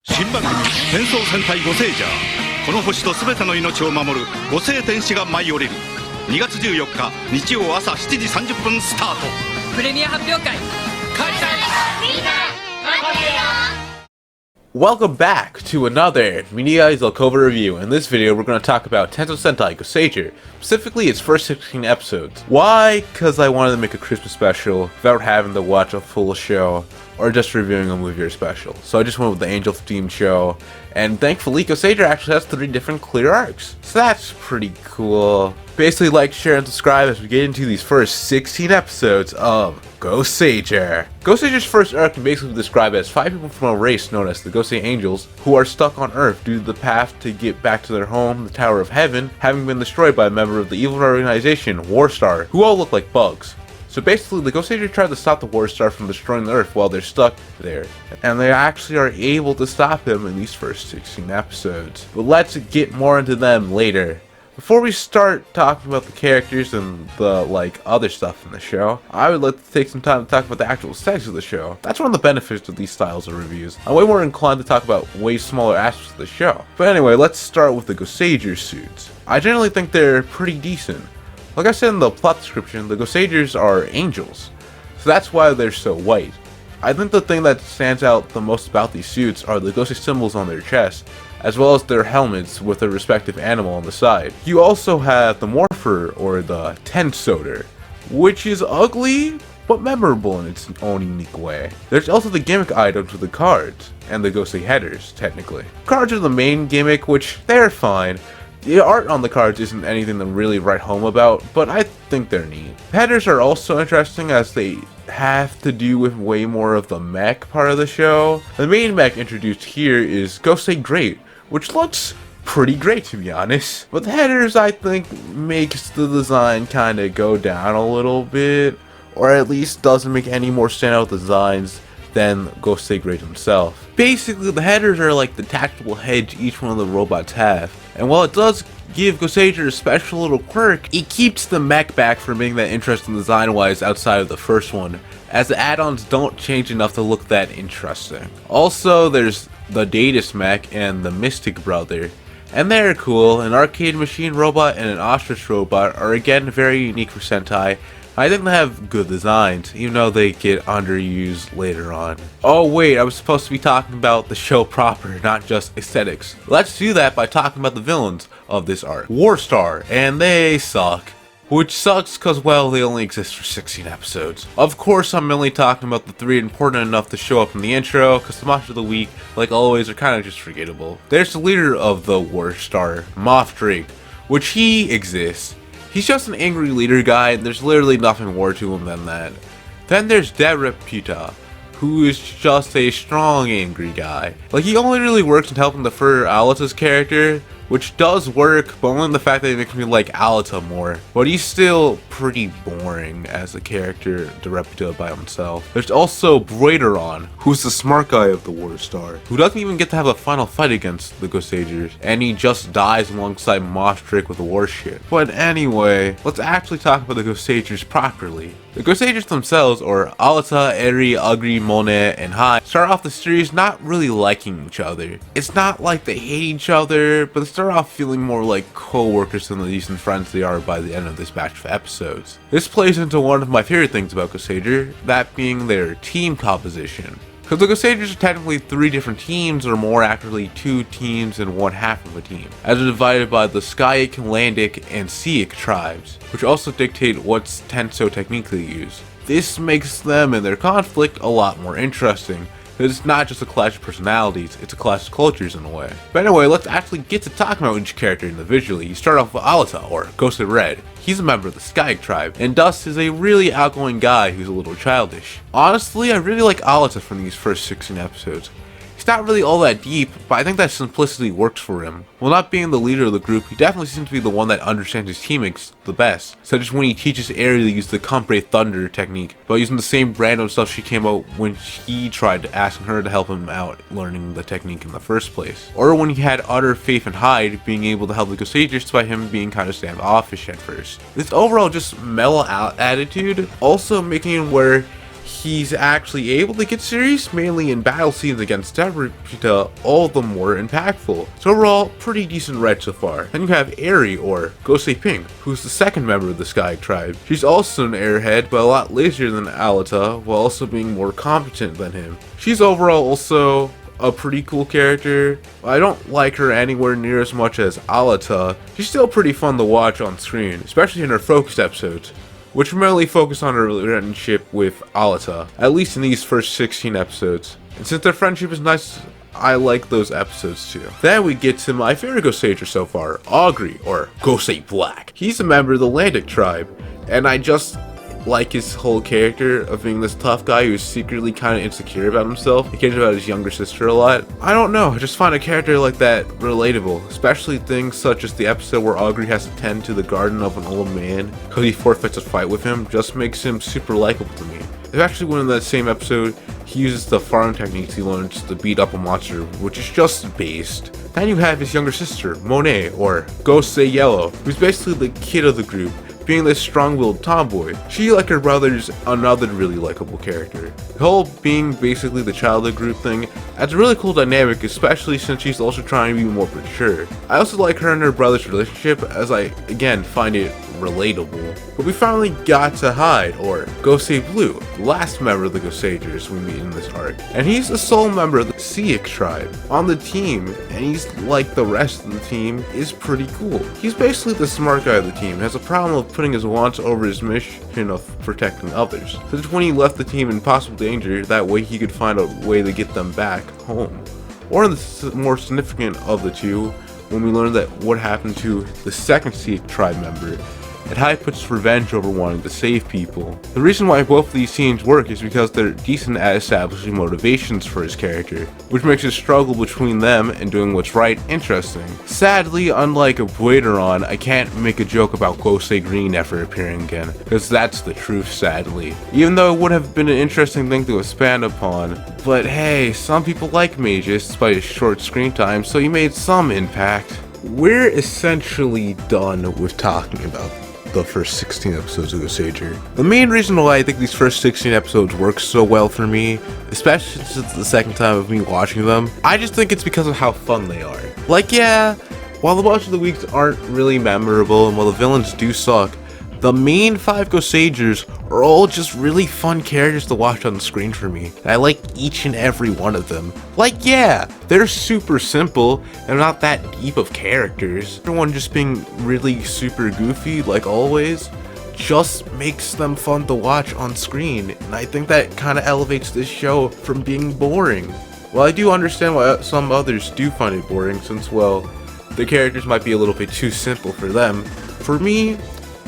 新番組「転送戦隊ゴセイジャー」この星と全ての命を守る五星天使が舞い降りる2月14日日曜朝7時30分スタート。プレミア発表会開催。みんな待ってるよ。Welcome back to another Minia Zelkova review. In this video, we're going to talk about Tensou Sentai Goseiger, specifically its first 16 episodes. Why? Because I wanted to make a Christmas special without having to watch a full show or just reviewing a movie or special. So I just went with the Angel themed show, and thankfully Goseiger actually has 3 different clear arcs. So that's pretty cool. Basically, like, share, and subscribe as we get into these first 16 episodes of Goseiger. Goseiger's first arc can basically be described as 5 people from a race known as the Gosei Angels who are stuck on Earth due to the path to get back to their home, the Tower of Heaven, having been destroyed by a member of the evil organization, Warstar, who all look like bugs. So basically, the Goseiger try to stop the Warstar from destroying the Earth while they're stuck there, and they actually are able to stop him in these first 16 episodes. But let's get more into them later. Before we start talking about the characters and the, other stuff in the show, I would like to take some time to talk about the actual settings of the show. That's one of the benefits of these styles of reviews. I'm way more inclined to talk about way smaller aspects of the show. But anyway, let's start with the Goseiger suits. I generally think they're pretty decent. Like I said in the plot description, the Goseigers are angels, so that's why they're so white. I think the thing that stands out the most about these suits are the Gosei symbols on their chest, as well as their helmets with their respective animal on the side. You also have the Morpher, or the Tensoder, which is ugly, but memorable in its own unique way. There's also the gimmick items with the cards, and the Gosei headers, technically. Cards are the main gimmick, which they're fine. The art on the cards isn't anything to really write home about, but I think they're neat. Headers are also interesting as they have to do with way more of the mech part of the show. The main mech introduced here is Gosei Great, which looks pretty great to be honest. But the headers, I think, makes the design kinda go down a little bit, or at least doesn't make any more standout designs than Gosei Great himself. Basically, the headers are like the tactical hedge each one of the robots have, and while it does give Goseiger a special little quirk, it keeps the mech back from being that interesting design-wise outside of the first one, as the add-ons don't change enough to look that interesting. Also, there's the Datus mech and the Mystic Brother, and they're cool. An arcade machine robot and an ostrich robot are again very unique for Sentai. I think they have good designs, even though they get underused later on. Oh wait, I was supposed to be talking about the show proper, not just aesthetics. Let's do that by talking about the villains of this arc. Warstar, and they suck. Which sucks cause, well, they only exist for 16 episodes. Of course, I'm mainly talking about the 3 important enough to show up in the intro, cause the monster of the week, like always, are kinda just forgettable. There's the leader of the Warstar, Moth Drake, which he exists. He's just an angry leader guy, and there's literally nothing more to him than that. Then there's Reputa, who is just a strong angry guy. Like, he only really works in helping to further Alita's character, which does work, but only the fact that it makes me like Alita more. But he's still pretty boring as a character, Reputa by himself. There's also Brajira, who's the smart guy of the Warstar, who doesn't even get to have a final fight against the Goseigers, and he just dies alongside Moth Drake with a warship. But anyway, let's actually talk about the Goseigers properly. The Goseigers themselves, or Alita, Eri, Agri, Monet, and Hai, start off the series not really liking each other. It's not like they hate each other, but they start off feeling more like co-workers than the decent friends they are by the end of this batch of episodes. This plays into one of my favorite things about Goseiger, that being their team composition. Because the Goseigers are technically 3 different teams, or more accurately 2 teams and 1/2 of a team, as they're divided by the Skyic, Landic, and Seaic tribes, which also dictate what Tensou technique they use. This makes them and their conflict a lot more interesting, because it's not just a clash of personalities, it's a clash of cultures in a way. But anyway, let's actually get to talking about each character individually. You start off with Alita, or Gosei Red. He's a member of the Skyic tribe, and Dust is a really outgoing guy who's a little childish. Honestly, I really like Alita from these first 16 episodes. He's not really all that deep, but I think that simplicity works for him. While not being the leader of the group, he definitely seems to be the one that understands his teammates the best, such as when he teaches Eri to use the Compre Thunder technique by using the same random stuff she came out when he tried asking her to help him out learning the technique in the first place. Or when he had utter faith in Hyde being able to help the Goseigers despite him being kind of standoffish at first. This overall just mellow out attitude also making him where he's actually able to get serious, mainly in battle scenes against Brajira, all the more impactful. So overall, pretty decent red so far. Then you have Eri, or Gosei Pink, who's the second member of the Sky Tribe. She's also an airhead, but a lot lazier than Alita, while also being more competent than him. She's overall also a pretty cool character. I don't like her anywhere near as much as Alita. She's still pretty fun to watch on screen, especially in her focused episodes, which primarily focus on her relationship with Alita, at least in these first 16 episodes. And since their friendship is nice, I like those episodes too. Then we get to my favorite Goseiger so far, Augury, or Gosei Black. He's a member of the Atlantic tribe, and I just like his whole character of being this tough guy who's secretly kind of insecure about himself. He cares about his younger sister a lot. I don't know, I just find a character like that relatable, especially things such as the episode where Augury has to tend to the garden of an old man because he forfeits a fight with him. Just makes him super likable to me. There's actually one in that same episode, he uses the farm techniques he learns to beat up a monster, which is just based. Then you have his younger sister, Monet, or Gosei Yellow, who's basically the kid of the group, being this strong-willed tomboy. She, like her brothers, another really likable character. The whole being basically the child of the group thing adds a really cool dynamic, especially since she's also trying to be more mature. I also like her and her brother's relationship, as I, again, find it relatable. But we finally got to Hyde, or Gosei Blue, the last member of the Goseigers we meet in this arc. And he's the sole member of the Siak tribe on the team, and he's, like the rest of the team, is pretty cool. He's basically the smart guy of the team, has a problem of putting his wants over his mission of protecting others. Since when he left the team in possible danger, that way he could find a way to get them back home. Or in the more significant of the two, when we learn that what happened to the second Siak tribe member, and how he puts revenge over wanting to save people. The reason why both of these scenes work is because they're decent at establishing motivations for his character, which makes his struggle between them and doing what's right interesting. Sadly, unlike a Waiteron, I can't make a joke about Gosei Green ever appearing again, because that's the truth, sadly. Even though it would have been an interesting thing to expand upon, but hey, some people like Magus despite his short screen time, so he made some impact. We're essentially done with talking about the first 16 episodes of Goseiger. The main reason why I think these first 16 episodes work so well for me, especially since it's the second time of me watching them, I just think it's because of how fun they are. Like, yeah, while the most of the weeks aren't really memorable and while the villains do suck, the main 5 Goseigers are all just really fun characters to watch on the screen for me. I like each and every one of them. Like, yeah, they're super simple and not that deep of characters. Everyone just being really super goofy, like always, just makes them fun to watch on screen. And I think that kind of elevates this show from being boring. Well, I do understand why some others do find it boring, since, well, the characters might be a little bit too simple for them. For me,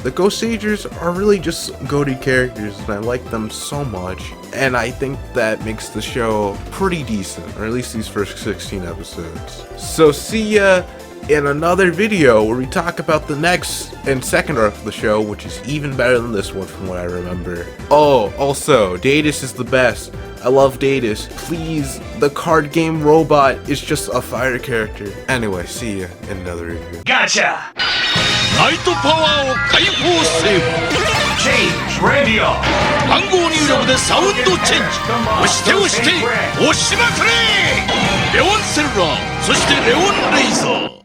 the Goseigers are really just goated characters, and I like them so much, and I think that makes the show pretty decent, or at least these first 16 episodes. So see ya in another video where we talk about the next and second arc of the show, which is even better than this one from what I remember. Oh, also, Datus is the best. I love Datus. Please, the card game robot is just a fire character. Anyway, see ya in another review. Gotcha! ライトパワーを解放せよ Change Radio! 番号入力でサウンドチェンジ押して押して押しまくれレオンセルラーそしてレオンレイザー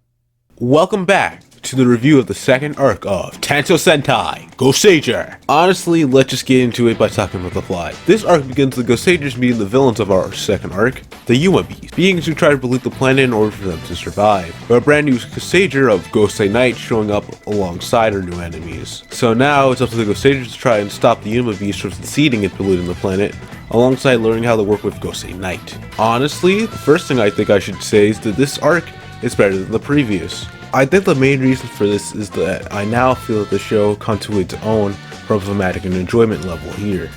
Welcome back to the review of the second arc of Tensou Sentai Goseiger. Honestly, let's just get into it by talking about the plot. This arc begins with Goseigers meeting the villains of our second arc, the Yuma Beasts, beings who try to pollute the planet in order for them to survive. But a brand new Goseiger of Gosei Knight showing up alongside our new enemies. So now it's up to the Goseigers to try and stop the Yuma Beasts from succeeding and polluting the planet, alongside learning how to work with Gosei Knight. Honestly, the first thing I think I should say is that this arc is better than the previous. I think the main reason for this is that I now feel that the show comes to its own from thematic and enjoyment level here.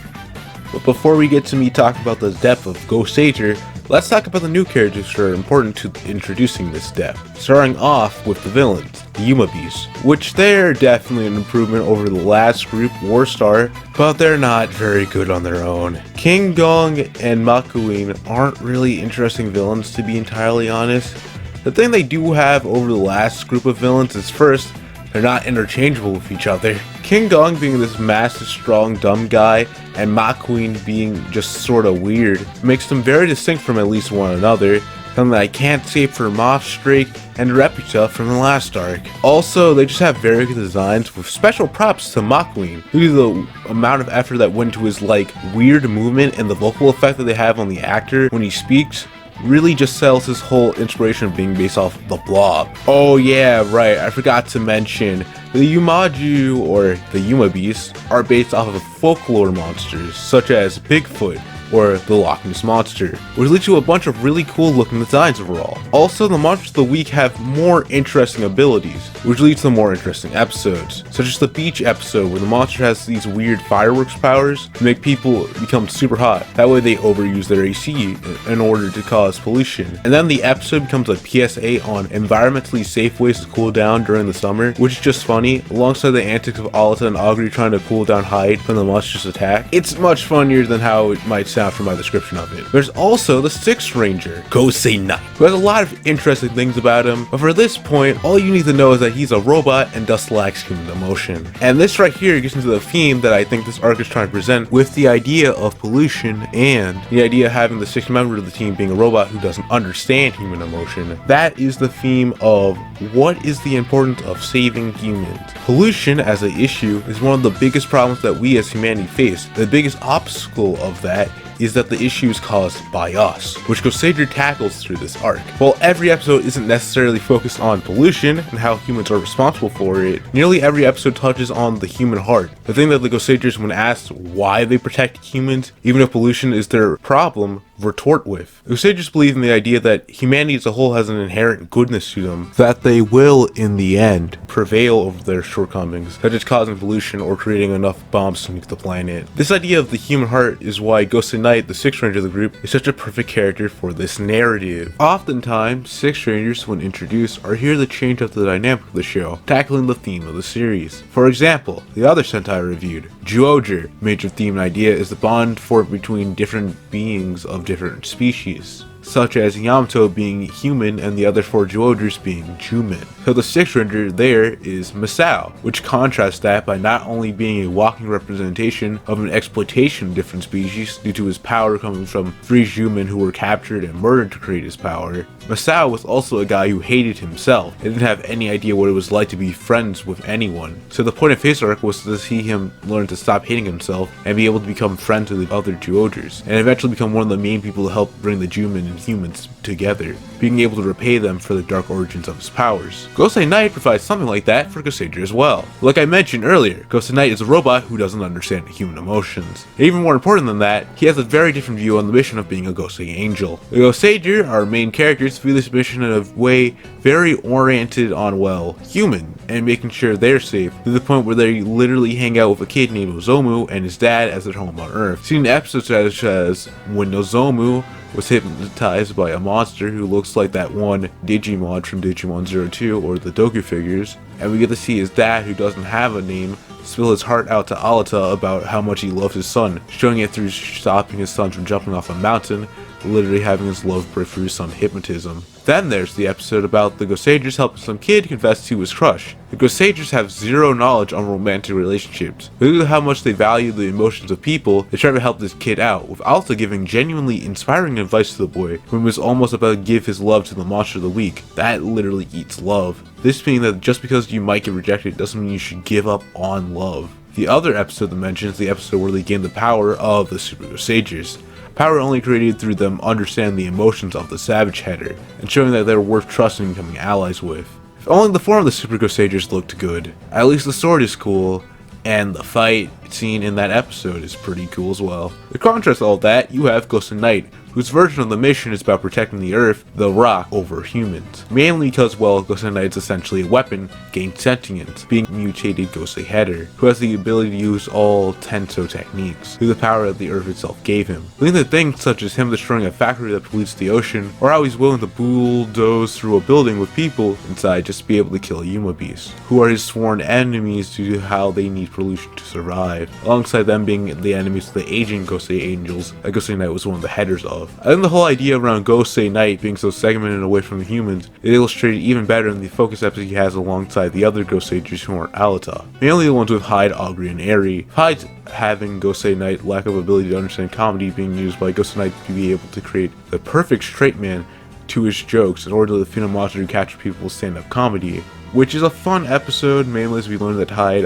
But before we get to me talking about the depth of Goseiger, let's talk about the new characters that are important to introducing this depth. Starting off with the villains, the Yuma Beasts, which they're definitely an improvement over the last group, Warstar, but they're not very good on their own. King Gong and Makuin aren't really interesting villains, to be entirely honest. The thing they do have over the last group of villains is, first, They're not interchangeable with each other. King Gong being this massive, strong, dumb guy, and Ma Queen being just sorta weird, makes them very distinct from at least one another, something that I can't say for Moth Strake and Reputa from the last arc. Also, they just have very good designs with special props to Ma Queen, due to the amount of effort that went into his like weird movement and the vocal effect that they have on the actor when he speaks. Really just sells his whole inspiration of being based off the Blob. Oh yeah, right, I forgot to mention, the Yumaju, or the Yuma Beasts, are based off of folklore monsters, such as Bigfoot, or the Loch Ness Monster, which leads to a bunch of really cool looking designs overall. Also, the monsters of the week have more interesting abilities, which leads to more interesting episodes, such as the beach episode where the monster has these weird fireworks powers to make people become super hot. That way they overuse their AC in order to cause pollution. And then the episode becomes a PSA on environmentally safe ways to cool down during the summer, which is just funny, alongside the antics of Alita and Augury trying to cool down hide from the monster's attack. It's much funnier than how it might sound from my description of it. There's also the 6th Ranger, Goseiger, who has a lot of interesting things about him, but for this point, all you need to know is that he's a robot and thus lacks human emotion. And this right here gets into the theme that I think this arc is trying to present with the idea of pollution and the idea of having the 6th member of the team being a robot who doesn't understand human emotion. That is the theme of what is the importance of saving humans. Pollution as an issue is one of the biggest problems that we as humanity face. The biggest obstacle of that is that the issue is caused by us, which Goseiger tackles through this arc. While every episode isn't necessarily focused on pollution and how humans are responsible for it, nearly every episode touches on the human heart. The thing that the Goseigers, when asked why they protect humans, even if pollution is their problem, retort with. Goseigers believe in the idea that humanity as a whole has an inherent goodness to them, that they will, in the end, prevail over their shortcomings, such as causing pollution or creating enough bombs to nuke the planet. This idea of the human heart is why Goseiger, the 6th Ranger of the group, is such a perfect character for this narrative. Oftentimes, 6th Rangers, when introduced, are here to change up the dynamic of the show, tackling the theme of the series. For example, the other Sentai I reviewed, Zyuohger, major theme idea is the bond formed between different beings of different species, such as Yamato being human and the other 4 Zyuohgers being Juman. So the 6th Ranger there is Masao, which contrasts that by not only being a walking representation of an exploitation of different species due to his power coming from 3 Juman who were captured and murdered to create his power, Masao was also a guy who hated himself and didn't have any idea what it was like to be friends with anyone. So the point of his arc was to see him learn to stop hating himself and be able to become friends with the other Zyuohgers, and eventually become one of the main people to help bring the Juman and humans together, being able to repay them for the dark origins of his powers. Gosei Knight provides something like that for Goseiger as well. Like I mentioned earlier, Gosei Knight is a robot who doesn't understand human emotions. And even more important than that, he has a very different view on the mission of being a Gosei Angel. The Goseiger, our main characters, view this mission in a way very oriented on, well, human, and making sure they're safe, to the point where they literally hang out with a kid named Nozomu and his dad as their home on Earth. Seeing episodes such as when Nozomu was hypnotized by a monster who looks like that one Digimon from Digimon 02 or the Doku figures, and we get to see his dad, who doesn't have a name, spill his heart out to Alita about how much he loves his son, showing it through stopping his son from jumping off a mountain, literally having his love break through some hypnotism. Then there's the episode about the Goseigers helping some kid confess to his crush. The Goseigers have zero knowledge on romantic relationships. Due to how much they value the emotions of people, they try to help this kid out, with Alta giving genuinely inspiring advice to the boy, who was almost about to give his love to the monster of the week. That literally eats love. This meaning that just because you might get rejected doesn't mean you should give up on love. The other episode that mentions the episode where they gain the power of the Super Goseigers. Power only created through them understand the emotions of the Savage Header, and showing that they're worth trusting and becoming allies with. If only the form of the Super Goseigers looked good. At least the sword is cool, and the fight scene in that episode is pretty cool as well. To contrast all of that, you have Gosei Knight, whose version of the mission is about protecting the Earth, the Rock, over humans. Mainly because, well, Gosei Knight is essentially a weapon, gained sentience, being mutated Gosei Header, who has the ability to use all Tenso techniques, through the power that the Earth itself gave him. Leading to things such as him destroying a factory that pollutes the ocean, or how he's willing to bulldoze through a building with people inside just to be able to kill a Yuma Beast, who are his sworn enemies due to how they need pollution to survive, alongside them being the enemies of the aging Gosei Angels that Gosei Knight was one of the headers of. stuff. I think the whole idea around Gosei Knight being so segmented away from the humans is illustrated even better in the focus episode he has alongside the other Goseigers who aren't Alata. Mainly the ones with Hyde, Augury, and Eri. Hyde's having Gosei Knight lack of ability to understand comedy being used by Gosei Knight to be able to create the perfect straight man to his jokes in order to defeat a monster who capture people with stand-up comedy. Which is a fun episode, mainly as we learn that Hyde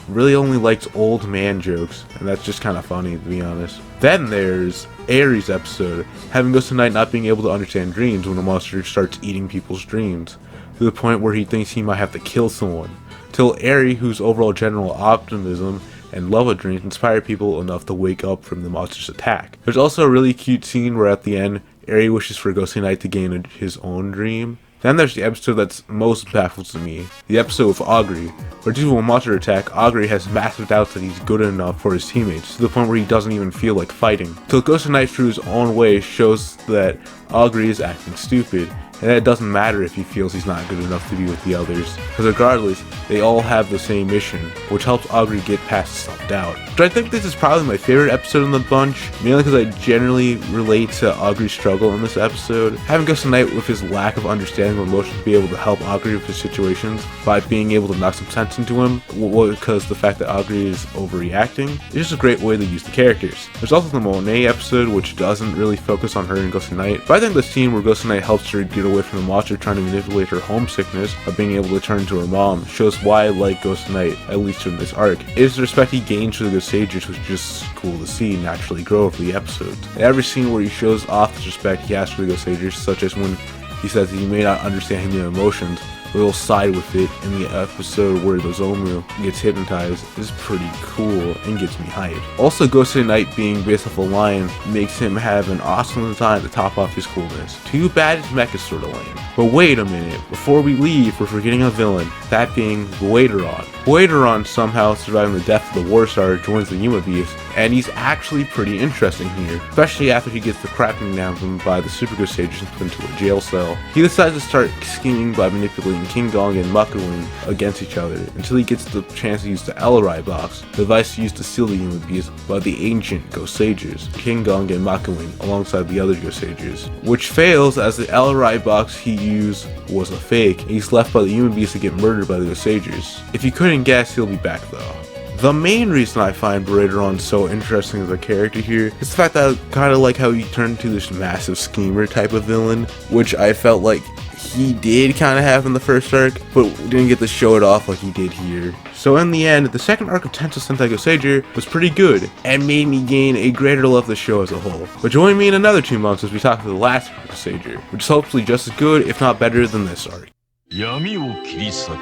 really only likes old man jokes, and that's just kind of funny to be honest. Then there's Eri's episode, having Gosei Knight not being able to understand dreams when a monster starts eating people's dreams, to the point where he thinks he might have to kill someone. Till Eri, whose overall general optimism and love of dreams inspire people enough to wake up from the monster's attack. There's also a really cute scene where at the end, Eri wishes for Gosei Knight to gain his own dream. Then there's the episode that's most baffles to me, the episode with Augury, where due to a monster attack, Augury has massive doubts that he's good enough for his teammates, to the point where he doesn't even feel like fighting. Till Gosei Knight through his own way shows that Augury is acting stupid, and that it doesn't matter if he feels he's not good enough to be with the others, because regardless, they all have the same mission, which helps Augury get past self-doubt. So I think this is probably my favorite episode in the bunch, mainly because I generally relate to Augury's struggle in this episode. Having Gosei Knight with his lack of understanding of emotions be able to help Augury with his situations by being able to knock some sense into him, because the fact that Augury is overreacting is just a great way to use the characters. There's also the Monet episode, which doesn't really focus on her and Gosei Knight, but I think the scene where Gosei Knight helps her get away from the monster trying to manipulate her homesickness by being able to turn to her mom shows why I like Gosei Knight, at least in this arc. It is the respect he gains for the Goseigers, which is just cool to see naturally grow over the episodes. In every scene where he shows off the respect he has for the Goseigers, such as when he says that he may not understand human emotions, but he'll side with it in the episode where the Zomu gets hypnotized, is pretty cool and gets me hyped. Also, Gosei Knight being based off a lion makes him have an awesome design to top off his coolness. Too bad his mech is sorta lame. But wait a minute, before we leave, we're forgetting a villain, that being Waderon. Waderon, somehow surviving the death of the Warstar, joins the Yuma Beast, and he's actually pretty interesting here, especially after he gets the crap beaten down from him by the Super Goseigers and put into a jail cell. He decides to start scheming by manipulating King Gong and Makawin against each other, until he gets the chance to use the Ellerai box, the device used to seal the Yuma Beast by the ancient Goseigers, King Gong and Makawin, alongside the other Goseigers, which fails as the Ellerai box he used was a fake, and he's left by the Yuma Beast to get murdered by the Goseigers. If you couldn't guess, he'll be back though. The main reason I find Brajira so interesting as a character here is the fact that I kind of like how he turned into this massive schemer type of villain, which I felt like he did kind of have in the first arc, but didn't get to show it off like he did here. So in the end, the second arc of Tensou Sentai Goseiger was pretty good, and made me gain a greater love of the show as a whole. But join me in another 2 months as we talk about the last arc of Goseiger, which is hopefully just as good, if not better, than this arc. 闇を切り裂く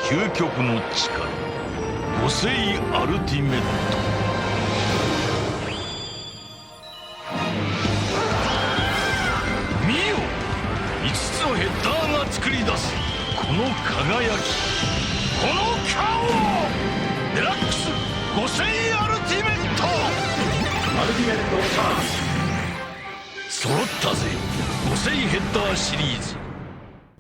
究極の力五星アルティメット見よ5つのヘッダーが作り出すこの輝きこの顔デラックス五星アルティメットアルティメットチャンス揃ったぜ五星ヘッダーシリーズ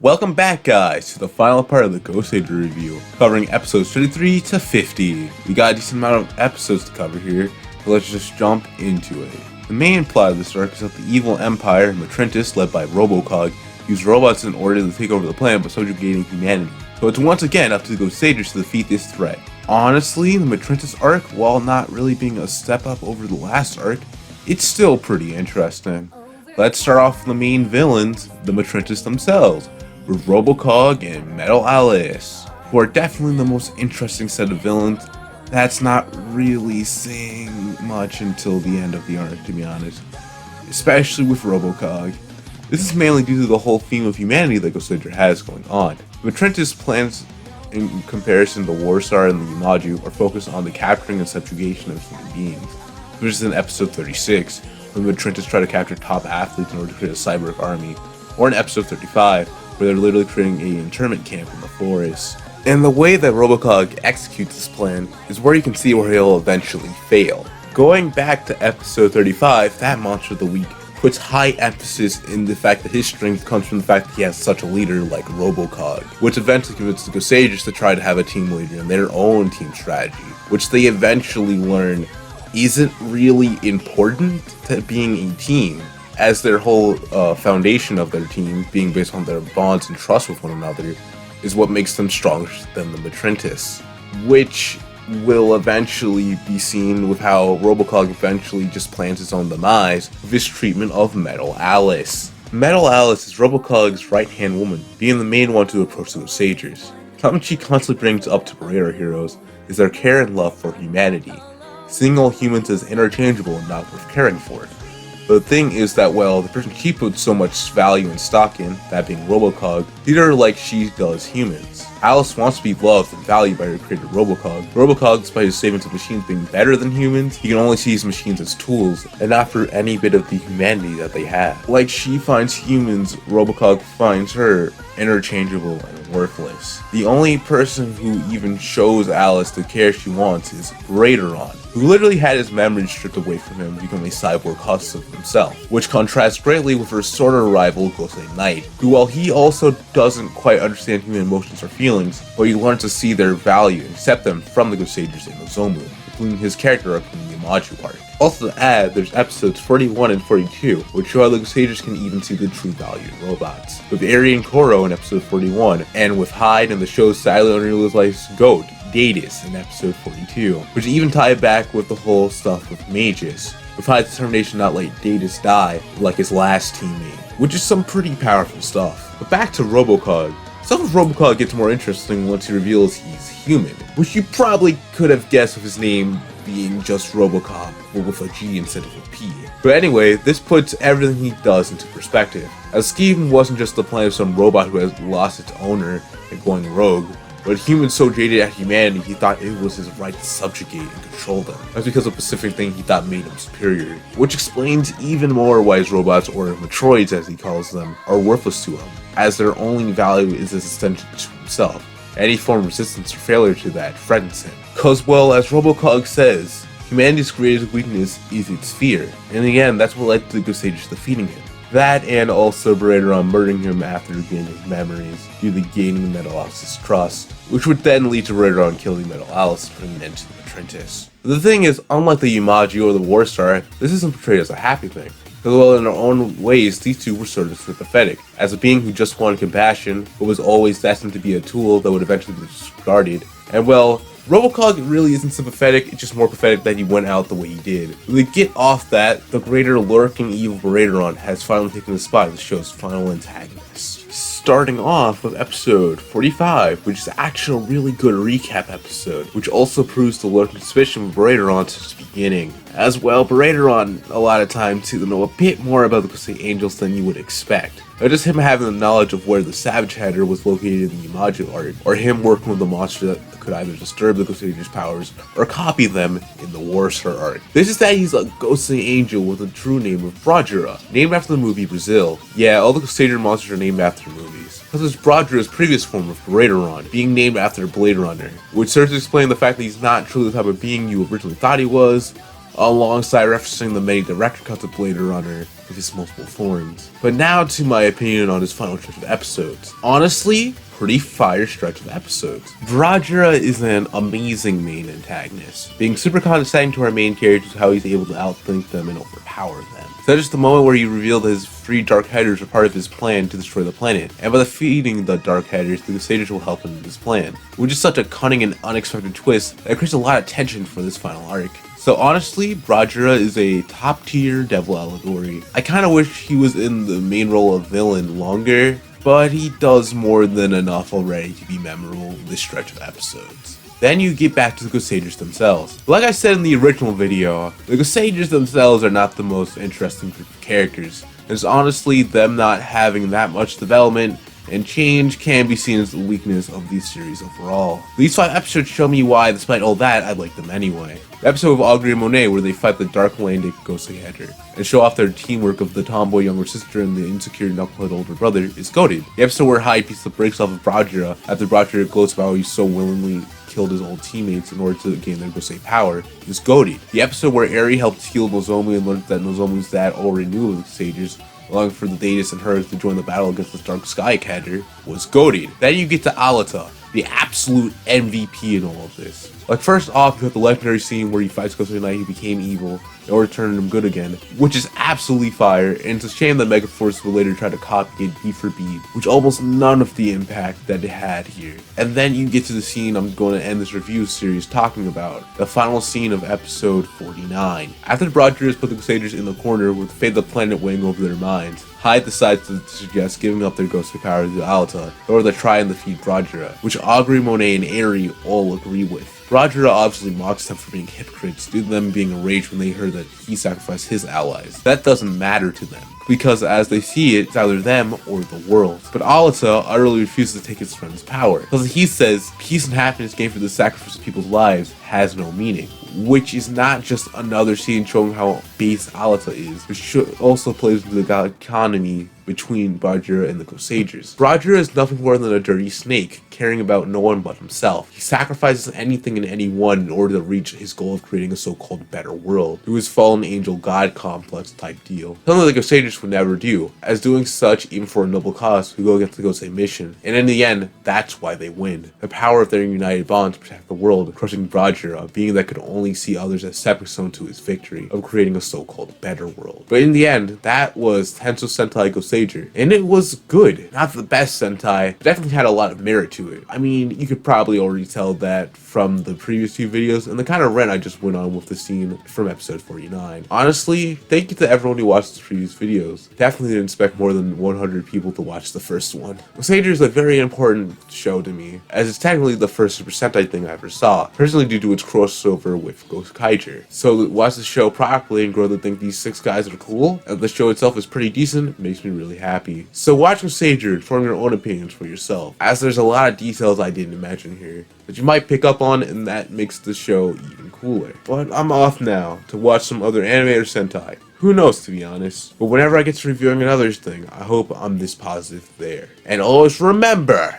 Welcome back, guys, to the final part of the Goseiger review, covering episodes 33 to 50. We got a decent amount of episodes to cover here, so let's just jump into it. The main plot of this arc is that the evil empire, Matrentis, led by Robocog, use robots in order to take over the planet by subjugating humanity. So it's once again up to the Goseigers to defeat this threat. Honestly, the Matrentis arc, while not really being a step up over the last arc, it's still pretty interesting. Let's start off with the main villains, the Matrentis themselves, with Robocog and Metal Alice, who are definitely the most interesting set of villains. That's not really saying much until the end of the arc, to be honest. Especially with Robocog. This is mainly due to the whole theme of humanity that Goseiger has going on. Matrentis' plans, in comparison to Warstar and the Yumaju, are focused on the capturing and subjugation of human beings. Which is in episode 36, when Matrentis try to capture top athletes in order to create a cyborg army, or in episode 35, where they're literally creating an internment camp in the forest. And the way that Robocog executes this plan is where you can see where he'll eventually fail. Going back to episode 35, that monster of the week puts high emphasis in the fact that his strength comes from the fact that he has such a leader like Robocog, which eventually convinces the Goseigers to try to have a team leader in their own team strategy, which they eventually learn isn't really important to being a team. as their whole foundation of their team being based on their bonds and trust with one another is what makes them stronger than the Matrintis, which will eventually be seen with how Robocog eventually just plans his own demise with his treatment of Metal Alice. Metal Alice is Robocog's right-hand woman, being the main one to approach the Goseigers. Something she constantly brings up to Brajira heroes is their care and love for humanity, seeing all humans as interchangeable and not worth caring for. But the thing is that, well, the person she puts so much value and stock in, that being Robocog, treat her like she does humans. Alice wants to be loved and valued by her creator Robocog. Robocog, despite his statements of machines being better than humans, he can only see his machines as tools, and not for any bit of the humanity that they have. Like she finds humans, Robocog finds her interchangeable and worthless. The only person who even shows Alice the care she wants is Brajira, who literally had his memories stripped away from him to become a cyborg husk of himself, which contrasts greatly with her sort of rival Goseiger Knight, who, while he also doesn't quite understand human emotions or feelings, but he learns to see their value and accept them from the Goseigers in Nozomu, including his character arc in the Yamaju arc. Also to add, there's episodes 41 and 42, which show how the Goseigers can even see the true value in robots, with Eri and Koro in episode 41, and with Hyde and the show's sadly unrealized goat, Datus, in episode 42, which even tie back with the whole stuff with mages, with Hyde's determination not let Datus die like his last teammate, which is some pretty powerful stuff. But back to Robocog. Stuff with Robocog gets more interesting once he reveals he's human, which you probably could have guessed with his name being just Robocop, but with a G instead of a P. But anyway, this puts everything he does into perspective, as scheme wasn't just the plan of some robot who has lost its owner and going rogue, but humans so jaded at humanity he thought it was his right to subjugate and control them. That's because of a specific thing he thought made him superior, which explains even more why his robots, or Metroids as he calls them, are worthless to him, as their only value is his extension to himself. Any form of resistance or failure to that frightens him. Cause, well, as Robocog says, humanity's greatest weakness is its fear, and in the end, that's what led to the Goseigers defeating him. That, and also Brajira murdering him after gaining his memories due to gaining Metal Alice's trust, which would then lead to Brajira killing Metal Alice, putting an end to the Matrintis. The thing is, unlike the Yamaju or the Warstar, this isn't portrayed as a happy thing. Because, well, in their own ways, these two were sort of sympathetic, as a being who just wanted compassion, but was always destined to be a tool that would eventually be discarded. And, well, Robocog really isn't sympathetic, it's just more pathetic that he went out the way he did. To get off that, the greater lurking evil Brajira has finally taken the spot as the show's final antagonist. Starting off with episode 45, which is actually a really good recap episode, which also proves the lurking suspicion of Brajira since the beginning. As well, Brajira a lot of times to know a bit more about the Goseiger Angels than you would expect. Or just him having the knowledge of where the Savage Header was located in the Yamaju arc, or him working with the monster that could either disturb the Goseigers' powers or copy them in the Warstar arc. This is that he's a Goseiger Angel with a true name of Brajira, named after the movie Brazil. Yeah, all the Goseiger monsters are named after movies. Plus there's Brajira's previous form of Brajira, being named after Blade Runner, which serves to explain the fact that he's not truly the type of being you originally thought he was, alongside referencing the many director cuts of Blade Runner with his multiple forms. But now to my opinion on his final stretch of episodes. Honestly, pretty fire stretch of episodes. Brajira is an amazing main antagonist, being super condescending to our main characters, how he's able to outthink them and overpower them. So just the moment where he revealed that his 3 Dark Headers are part of his plan to destroy the planet, and by defeating the Dark Headers, the Goseigers will help him in his plan, which is such a cunning and unexpected twist that creates a lot of tension for this final arc. So honestly, Brajira is a top tier devil allegory. I kinda wish he was in the main role of villain longer, but he does more than enough already to be memorable in this stretch of episodes. Then you get back to the Goseigers themselves. Like I said in the original video, the Goseigers themselves are not the most interesting group of characters. It's honestly them not having that much development, and change can be seen as the weakness of the series overall. These 5 episodes show me why, despite all that, I like them anyway. The episode of Augury and Monet where they fight the Dark Atlantic Goseiger and show off their teamwork of the tomboy younger sister and the insecure knucklehead older brother is goated. The episode where Hyde beats the brakes off of Brajira after Brajira gloats about how he so willingly killed his old teammates in order to gain their Gosei power is goated. The episode where Eri helped heal Nozomu and learned that Nozomu's dad already knew of the Goseigers, allowing for the Datus and her to join the battle against the Dark Sky Cadre, was goated. Then you get to Alita, the absolute MVP in all of this. Like, first off, you have the legendary scene where he fights Goseiger Knight who became evil in order to turn him good again, which is absolutely fire, and it's a shame that Megaforce will later try to copy it beat for beat, which almost none of the impact that it had here. And then you get to the scene I'm going to end this review series talking about, the final scene of episode 49. After the Brajira put the Goseigers in the corner with the fate of the planet weighing over their minds, Hyde decides to suggest giving up their ghostly power to Alta in order to try and defeat Brajira, which Augury, Monet, and Aerie all agree with. Brajira obviously mocks them for being hypocrites due to them being enraged when they heard that he sacrificed his allies. That doesn't matter to them, because as they see it, it's either them or the world. But Alta utterly refuses to take his friend's power, because he says peace and happiness gained for the sacrifice of people's lives has no meaning. Which is not just another scene showing how base Alta is, which also plays into the dichotomy between Brajira and the Goseigers. Brajira is nothing more than a dirty snake, caring about no one but himself. He sacrifices anything and anyone in order to reach his goal of creating a so-called better world, through his fallen angel god complex type deal. Something the Goseigers would never do, as doing such, even for a noble cause, would go against the Gosei mission. And in the end, that's why they win. The power of their united bond to protect the world, crushing Brajira, being that could only see others as stepping stone to his victory of creating a so-called better world. But in the end, that was Tensou Sentai Goseiger, and it was good. Not the best Sentai, but definitely had a lot of merit to it. I mean, you could probably already tell that from the previous two videos and the kind of rant I just went on with the scene from episode 49. Honestly, thank you to everyone who watched the previous videos. Definitely didn't expect more than 100 people to watch the first one. Goseiger is a very important show to me, as it's technically the first Super Sentai thing I ever saw, personally due to its crossover with Goseiger. So to watch the show properly and grow to think these 6 guys are cool, and the show itself is pretty decent, makes me really happy. So watch Goseiger and form your own opinions for yourself, as there's a lot of details I didn't imagine here that you might pick up on, and that makes the show even cooler. But I'm off now to watch some other anime or Sentai. Who knows, to be honest. But whenever I get to reviewing another thing, I hope I'm this positive there. And always remember,